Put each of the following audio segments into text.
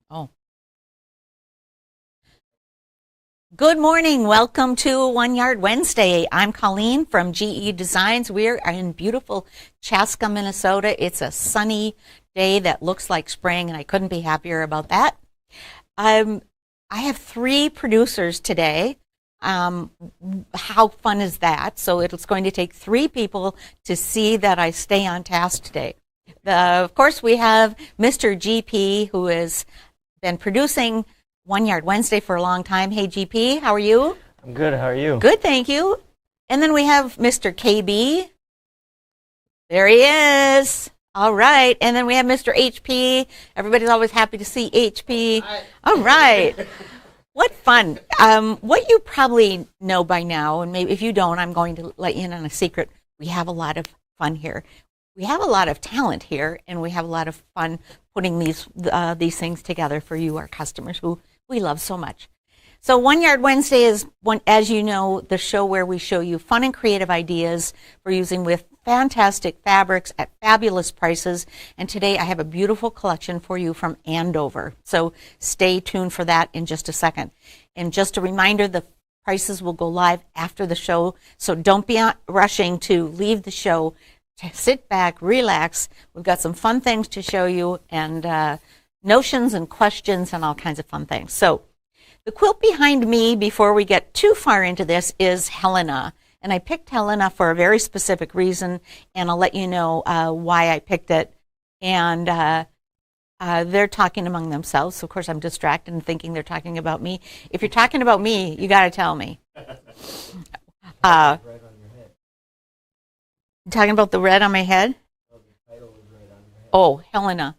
Oh. Good morning. Welcome to One Yard Wednesday. I'm Colleen from GE Designs. We're in beautiful Chaska, Minnesota. It's a sunny day that looks like spring, and I couldn't be happier about that. I have three producers today. How fun is that? So it's going to take three people to see that I stay on task today. Of course, we have Mr. GP, who has been producing One Yard Wednesday for a long time. Hey, GP, how are you? I'm good. How are you? Good, thank you. And then we have Mr. KB. There he is. All right. And then we have Mr. HP. Everybody's always happy to see HP. Hi. All right. What fun. What you probably know by now, and maybe if you don't, I'm going to let you in on a secret. We have a lot of fun here. We have a lot of talent here, and we have a lot of fun putting these things together for you, our customers, who we love so much. So One Yard Wednesday is, as you know, the show where we show you fun and creative ideas for using with fantastic fabrics at fabulous prices. And today I have a beautiful collection for you from Andover. So stay tuned for that in just a second. And just a reminder, the prices will go live after the show. So don't be rushing to leave the show. Sit back, relax. We've got some fun things to show you, and notions and questions and all kinds of fun things. So the quilt behind me, before we get too far into this, is Helena. And I picked Helena for a very specific reason, and I'll let you know why I picked it. And they're talking among themselves. So of course, I'm distracted and thinking they're talking about me. If you're talking about me, you got to tell me. Talking about the red on my head? Oh, the title was right on your head. Oh, Helena.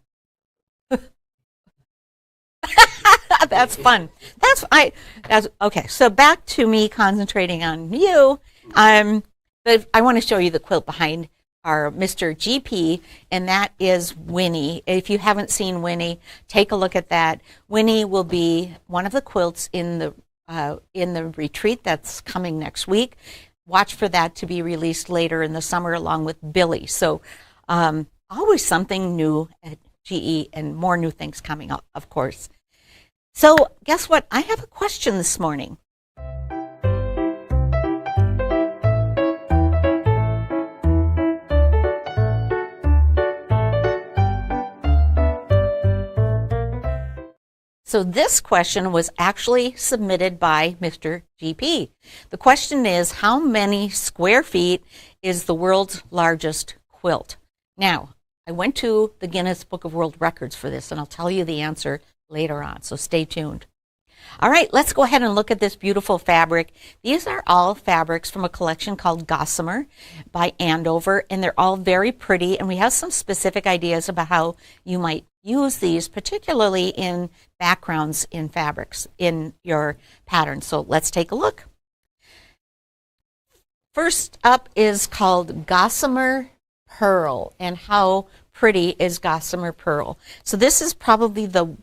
That's fun. That's okay. So back to me concentrating on you. But I want to show you the quilt behind our Mr. GP, and that is Winnie. If you haven't seen Winnie, take a look at that. Winnie will be one of the quilts in the retreat that's coming next week. Watch for that to be released later in the summer along with Billy. So always something new at GE and more new things coming up, of course. So guess what? I have a question this morning. So this question was actually submitted by Mr. GP. The question is, how many square feet is the world's largest quilt? Now, I went to the Guinness Book of World Records for this, and I'll tell you the answer later on, so stay tuned. All right, let's go ahead and look at this beautiful fabric. These are all fabrics from a collection called Gossamer by Andover, and they're all very pretty, and we have some specific ideas about how you might use these, particularly in backgrounds in fabrics in your pattern. So let's take a look. First up is called Gossamer Pearl, and how pretty is Gossamer Pearl? So this is probably the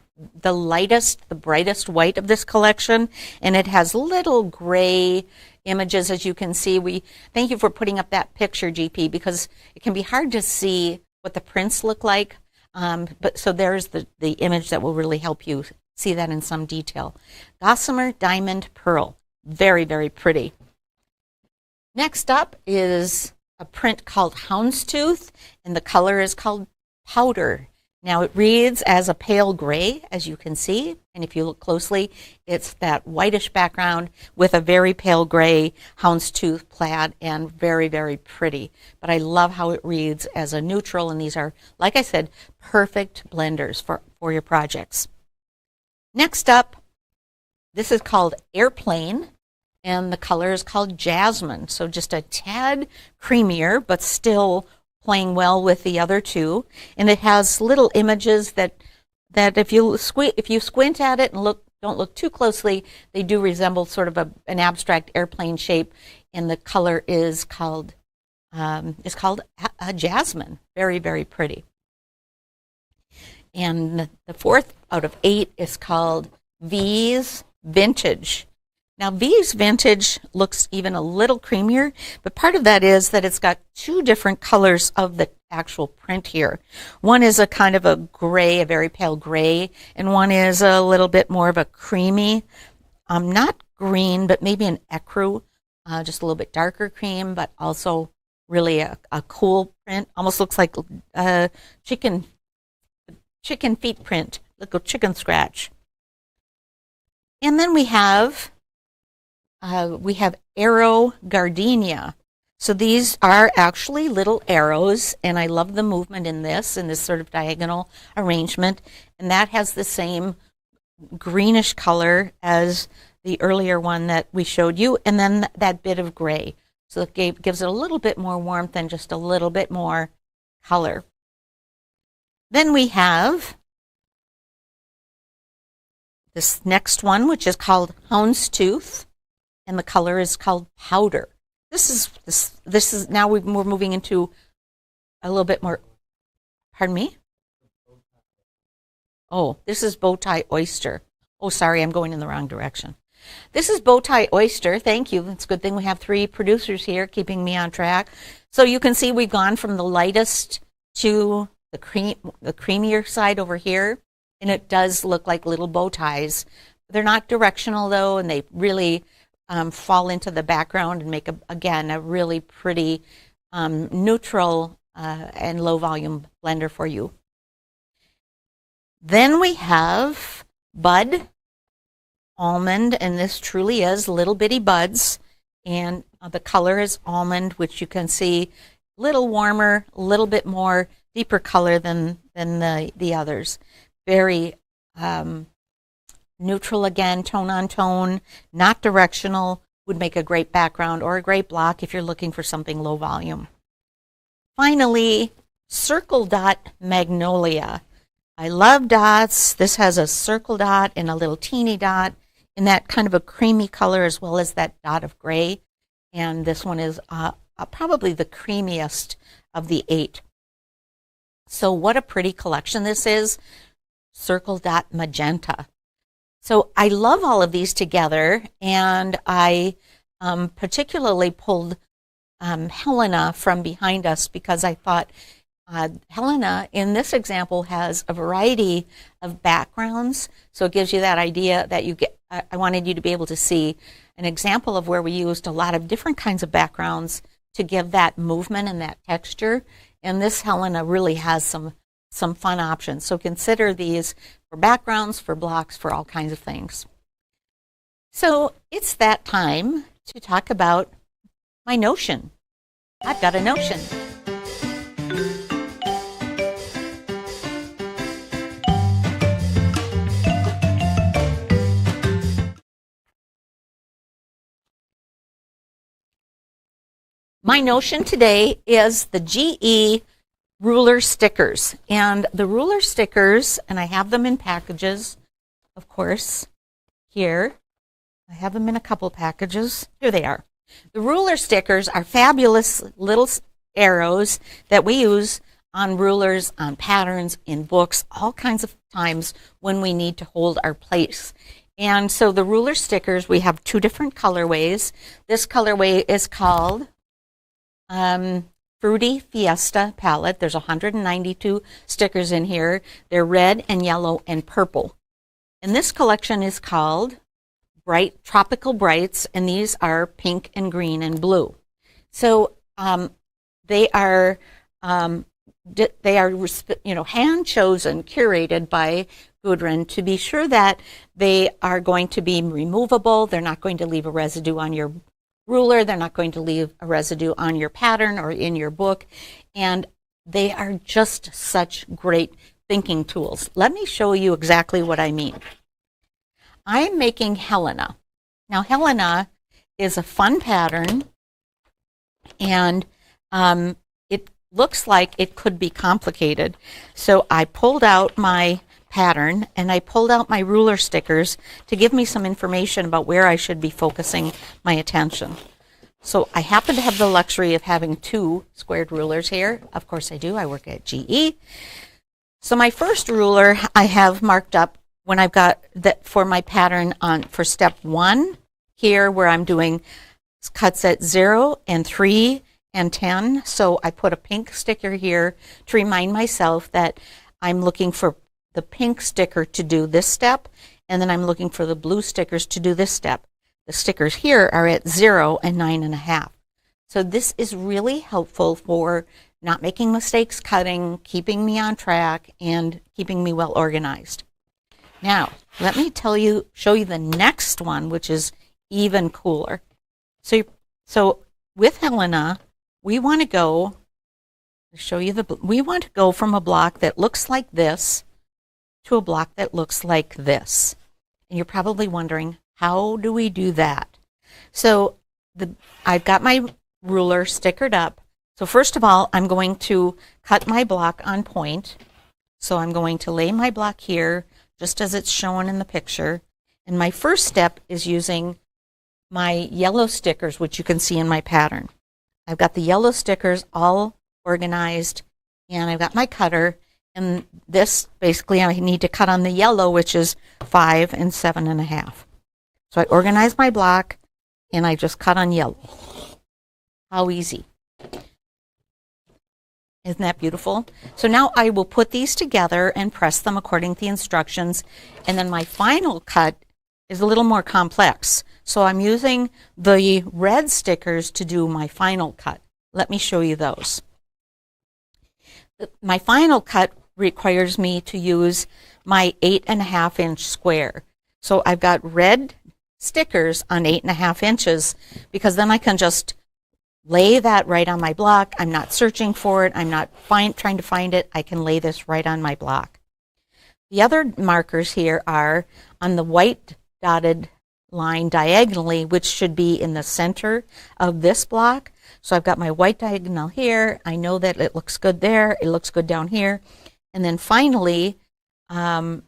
lightest, the brightest white of this collection, and it has little gray images, as you can see. We thank you for putting up that picture, GP, because it can be hard to see what the prints look like. But so there's the image that will really help you see that in some detail. Gossamer Diamond Pearl, very, very pretty. Next up is a print called Houndstooth, and the color is called Powder. Now it reads as a pale gray, as you can see, and if you look closely, it's that whitish background with a very pale gray houndstooth plaid, and very, very pretty. But I love how it reads as a neutral, and these are, like I said, perfect blenders for your projects. Next up, this is called Airplane, and the color is called Jasmine. So just a tad creamier, but still playing well with the other two. And it has little images that if you squint at it and don't look too closely, they do resemble sort of an abstract airplane shape. And the color is called Jasmine. Very, very pretty. And the fourth out of 8 is called V's Vintage. Now V's Vintage looks even a little creamier, but part of that is that it's got two different colors of the actual print here. One is a kind of a gray, a very pale gray, and one is a little bit more of a creamy, not green, but maybe an ecru, just a little bit darker cream, but also really a cool print. Almost looks like chicken feet print, like a chicken scratch. And then we have arrow gardenia. So these are actually little arrows, and I love the movement in this sort of diagonal arrangement. And that has the same greenish color as the earlier one that we showed you, and then that bit of gray. So it gives it a little bit more warmth and just a little bit more color. Then we have this next one, which is called Houndstooth, and the color is called Powder. This is now we're moving into a little bit more. Pardon me? Oh, this is Bowtie Oyster. Oh, sorry, I'm going in the wrong direction. This is Bowtie Oyster. Thank you. It's a good thing we have 3 producers here keeping me on track. So you can see we've gone from the lightest to the creamier side over here, and it does look like little bow ties. They're not directional though, and they really fall into the background and make again a really pretty neutral and low volume blender for you. Then we have Bud Almond, and this truly is little bitty buds, and the color is almond, which you can see a little warmer, a little bit more deeper color than the others. Very neutral again, tone on tone, not directional, would make a great background or a great block if you're looking for something low volume. Finally, Circle Dot Magnolia. I love dots. This has a circle dot and a little teeny dot in that kind of a creamy color as well as that dot of gray. And this one is probably the creamiest of the 8. So what a pretty collection this is. Circle Dot Magenta. So I love all of these together, and I particularly pulled Helena from behind us because I thought Helena in this example has a variety of backgrounds, so it gives you that idea that you get. I wanted you to be able to see an example of where we used a lot of different kinds of backgrounds to give that movement and that texture, and this Helena really has some fun options. So consider these for backgrounds, for blocks, for all kinds of things. So it's that time to talk about my notion. I've got a notion. My notion today is the GE ruler stickers. And the ruler stickers, and I have them in packages, of course, here. I have them in a couple packages. Here they are. The ruler stickers are fabulous little arrows that we use on rulers, on patterns, in books, all kinds of times when we need to hold our place. And so the ruler stickers, we have 2 different colorways. This colorway is called Fruity Fiesta palette. There's 192 stickers in here. They're red and yellow and purple. And this collection is called Bright Tropical Brights, and these are pink and green and blue. So they are hand chosen, curated by Gudrun to be sure that they are going to be removable. They're not going to leave a residue on your ruler. They're not going to leave a residue on your pattern or in your book. And they are just such great thinking tools. Let me show you exactly what I mean. I'm making Helena. Now, Helena is a fun pattern, and it looks like it could be complicated. So I pulled out my pattern, and I pulled out my ruler stickers to give me some information about where I should be focusing my attention. So I happen to have the luxury of having 2 squared rulers here. Of course I do. I work at GE. So my first ruler I have marked up when I've got that for my pattern on for step 1 here where I'm doing cuts at 0 and 3 and 10. So I put a pink sticker here to remind myself that I'm looking for the pink sticker to do this step, and then I'm looking for the blue stickers to do this step. The stickers here are at 0 and 9.5. So this is really helpful for not making mistakes cutting, keeping me on track, and keeping me well organized. Now, let me show you the next one, which is even cooler. So with Helena, we want to go from a block that looks like this to a block that looks like this. And you're probably wondering, how do we do that? So I've got my ruler stickered up. So first of all, I'm going to cut my block on point. So I'm going to lay my block here, just as it's shown in the picture. And my first step is using my yellow stickers, which you can see in my pattern. I've got the yellow stickers all organized, and I've got my cutter. And this, basically, I need to cut on the yellow, which is 5 and 7.5. So I organize my block, and I just cut on yellow. How easy. Isn't that beautiful? So now I will put these together and press them according to the instructions. And then my final cut is a little more complex. So I'm using the red stickers to do my final cut. Let me show you those. My final cut requires me to use my 8.5-inch square. So I've got red stickers on 8.5 inches, because then I can just lay that right on my block. I'm not searching for it. I'm not trying to find it. I can lay this right on my block. The other markers here are on the white dotted line diagonally, which should be in the center of this block. So I've got my white diagonal here. I know that it looks good there. It looks good down here. And then finally, I've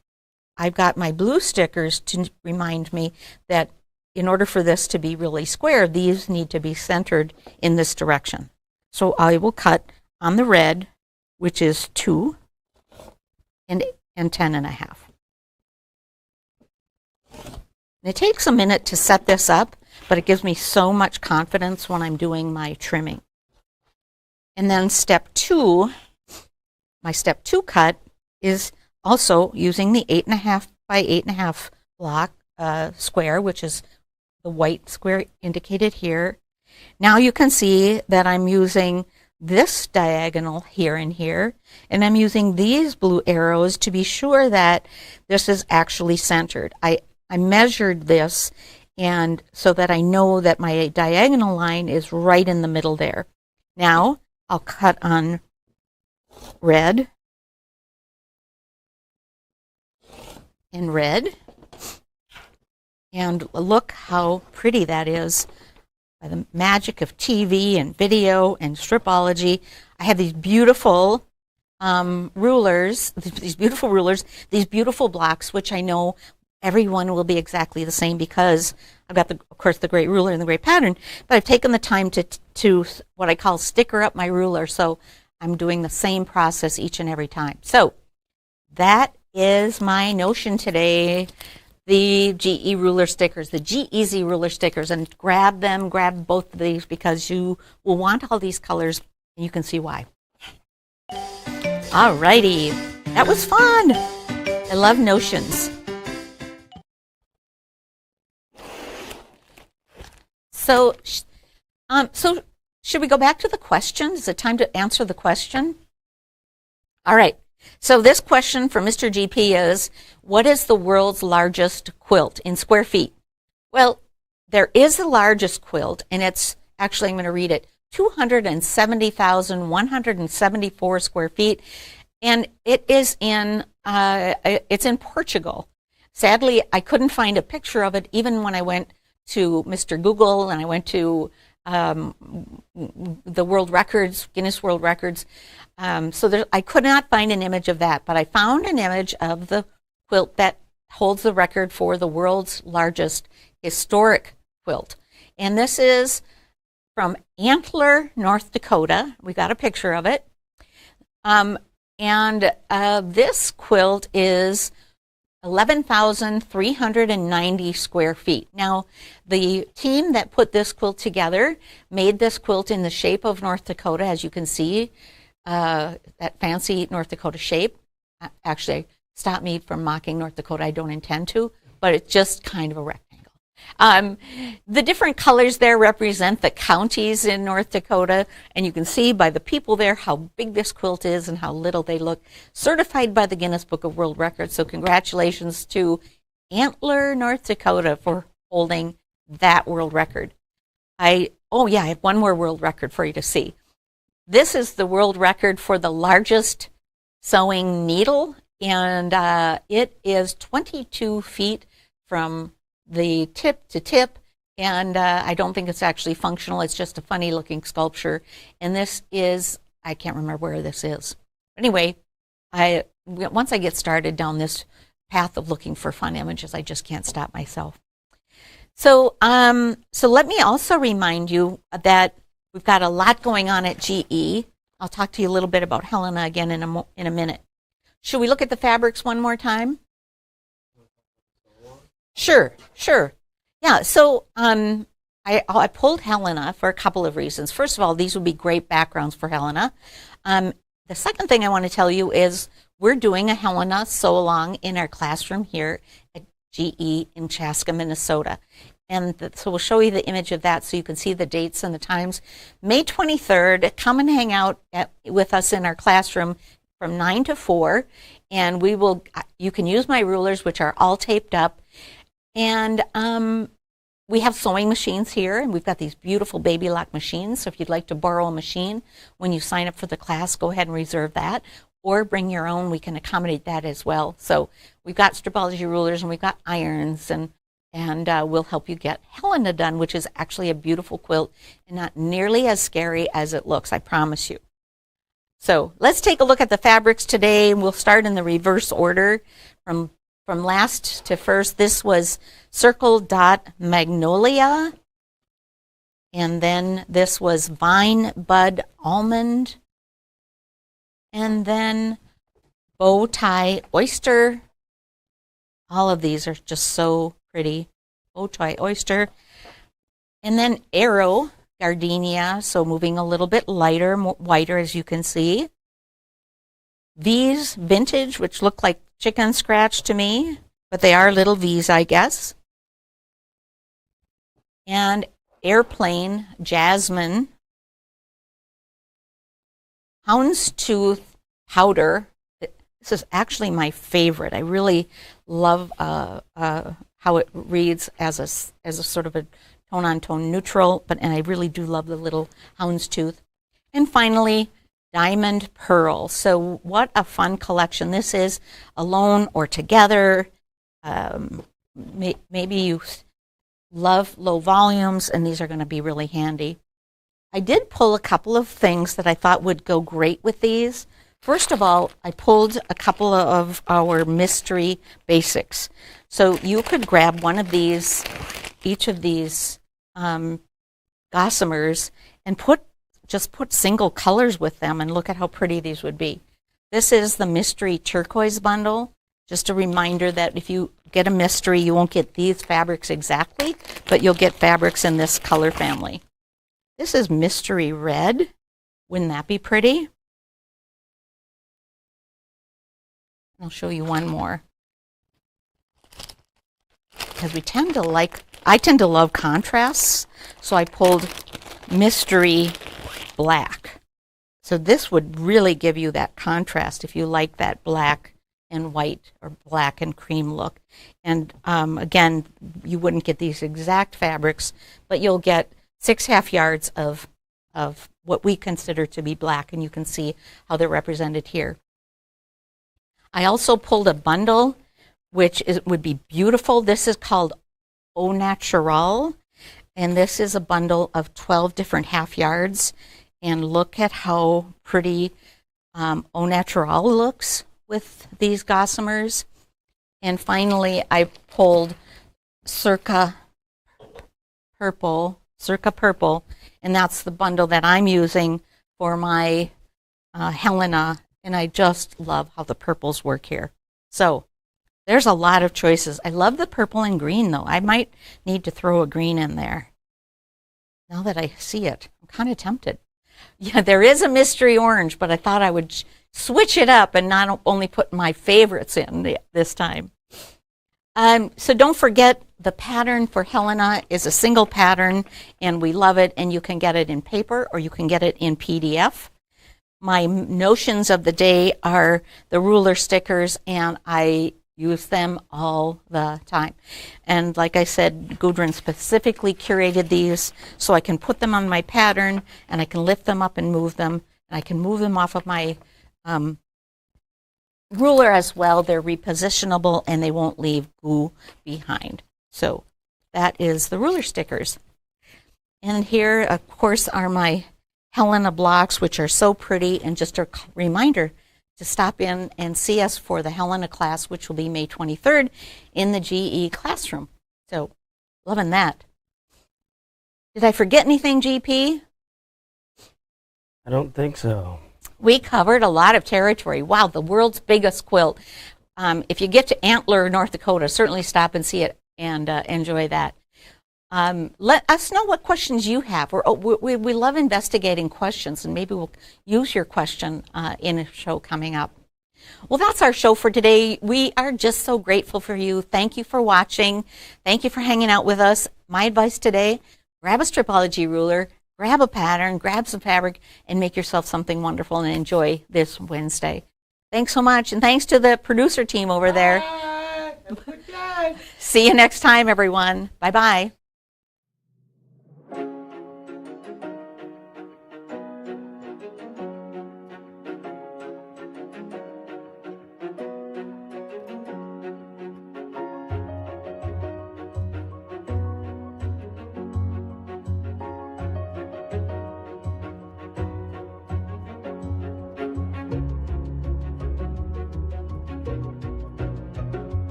got my blue stickers to remind me that in order for this to be really square, these need to be centered in this direction. So I will cut on the red, which is 2 and 10.5. It takes a minute to set this up, but it gives me so much confidence when I'm doing my trimming. And then step 2, my step 2 cut is also using the 8.5 by 8.5 block square, which is the white square indicated here. Now you can see that I'm using this diagonal here and here, and I'm using these blue arrows to be sure that this is actually centered. I measured this, and so that I know that my diagonal line is right in the middle there. Now I'll cut on red and red. And look how pretty that is. By the magic of TV and video and stripology, I have these beautiful rulers, these beautiful blocks, which I know everyone will be exactly the same because I've got, of course, the great ruler and the great pattern, but I've taken the time to what I call sticker up my ruler, so I'm doing the same process each and every time. So that is my notion today. The GE ruler stickers, the GEZ ruler stickers, and grab both of these because you will want all these colors, and you can see why. Alrighty, that was fun. I love notions. So should we go back to the question? Is it time to answer the question? All right. So this question from Mr. GP is, what is the world's largest quilt in square feet? Well, there is the largest quilt, and it's actually, I'm going to read it, 270,174 square feet, and it's in Portugal. Sadly, I couldn't find a picture of it even when I went to Mr. Google and I went to the World Records, Guinness World Records. I could not find an image of that, but I found an image of the quilt that holds the record for the world's largest historic quilt. And this is from Antler, North Dakota. We got a picture of it. This quilt is 11,390 square feet. Now, the team that put this quilt together made this quilt in the shape of North Dakota, as you can see, that fancy North Dakota shape. Actually, stop me from mocking North Dakota. I don't intend to, but it's just kind of a rectangle. The different colors there represent the counties in North Dakota, and you can see by the people there how big this quilt is and how little they look. Certified by the Guinness Book of World Records, so congratulations to Antler, North Dakota for holding that world record. I have one more world record for you to see. This is the world record for the largest sewing needle, and it is 22 feet from the tip to tip, and I don't think it's actually functional. It's just a funny looking sculpture. And this is, I can't remember where this is. Anyway, once I get started down this path of looking for fun images, I just can't stop myself. So let me also remind you that we've got a lot going on at GE. I'll talk to you a little bit about Helena again in a minute. Should we look at the fabrics one more time? Sure. Yeah, so I pulled Helena for a couple of reasons. First of all, these would be great backgrounds for Helena. The second thing I want to tell you is we're doing a Helena sew-along in our classroom here at GE in Chaska, Minnesota. And so we'll show you the image of that so you can see the dates and the times. May 23rd, come and hang out with us in our classroom from 9 to 4. And you can use my rulers, which are all taped up. And we have sewing machines here, and we've got these beautiful baby lock machines. So if you'd like to borrow a machine when you sign up for the class, go ahead and reserve that. Or bring your own. We can accommodate that as well. So we've got stripology rulers, and we've got irons, and we'll help you get Helena done, which is actually a beautiful quilt and not nearly as scary as it looks, I promise you. So let's take a look at the fabrics today. We'll start in the reverse order from last to first. This was Circle Dot Magnolia, and then this was Vine Bud Almond, and then Bow Tie Oyster. All of these are just so pretty. Bow Tie Oyster, and then Arrow Gardenia, so moving a little bit lighter, whiter as you can see. V's Vintage, which look like chicken scratch to me, but they are little V's, I guess. And Airplane Jasmine. Houndstooth Powder. This is actually my favorite. I really love how it reads as a sort of a tone-on-tone neutral, and I really do love the little houndstooth. And finally, Diamond Pearl. So what a fun collection this is, alone or together. Maybe you love low volumes, and these are going to be really handy. I did pull a couple of things that I thought would go great with these. First of all, I pulled a couple of our mystery basics. So you could grab one of these, each of these Gossamers, and just put single colors with them, and look at how pretty these would be. This is the Mystery Turquoise bundle. Just a reminder that if you get a mystery, you won't get these fabrics exactly, but you'll get fabrics in this color family. This is Mystery Red. Wouldn't that be pretty? I'll show you one more. Because I tend to love contrasts, so I pulled Mystery Black. So this would really give you that contrast if you like that black and white or black and cream look. And again, you wouldn't get these exact fabrics, but you'll get 6½ yards of what we consider to be black, and you can see how they're represented here. I also pulled a bundle, which would be beautiful. This is called Au Natural, and this is a bundle of 12 different ½ yards. And look at how pretty Au Natural looks with these Gossamers. And finally, I pulled Circa Purple, and that's the bundle that I'm using for my Helena, and I just love how the purples work here. So There's a lot of choices. I love the purple and green, though. I might need to throw a green in there. Now that I see it, I'm kind of tempted. Yeah, there is a mystery orange, but I thought I would switch it up and not only put my favorites in this time. So don't forget, the pattern for Helena is a single pattern, and we love it, and you can get it in paper or you can get it in PDF. My notions of the day are the ruler stickers, and I use them all the time. And like I said, Gudrun specifically curated these so I can put them on my pattern, and I can lift them up and move them, and I can move them off of my ruler as well. They're repositionable and they won't leave glue behind. So that is the ruler stickers. And here, of course, are my Helena blocks, which are so pretty, and just a reminder to stop in and see us for the Helena class, which will be May 23rd in the GE classroom. So loving that. Did I forget anything, GP? I don't think so. We covered a lot of territory. Wow, the world's biggest quilt. If you get to Antler, North Dakota, certainly stop and see it and enjoy that. Let us know what questions you have. We love investigating questions, and maybe we'll use your question in a show coming up. Well, that's our show for today. We are just so grateful for you. Thank you for watching. Thank you for hanging out with us. My advice today, grab a stripology ruler, grab a pattern, grab some fabric, and make yourself something wonderful and enjoy this Wednesday. Thanks so much, and thanks to the producer team over there. Have a good day. See you next time, everyone. Bye-bye.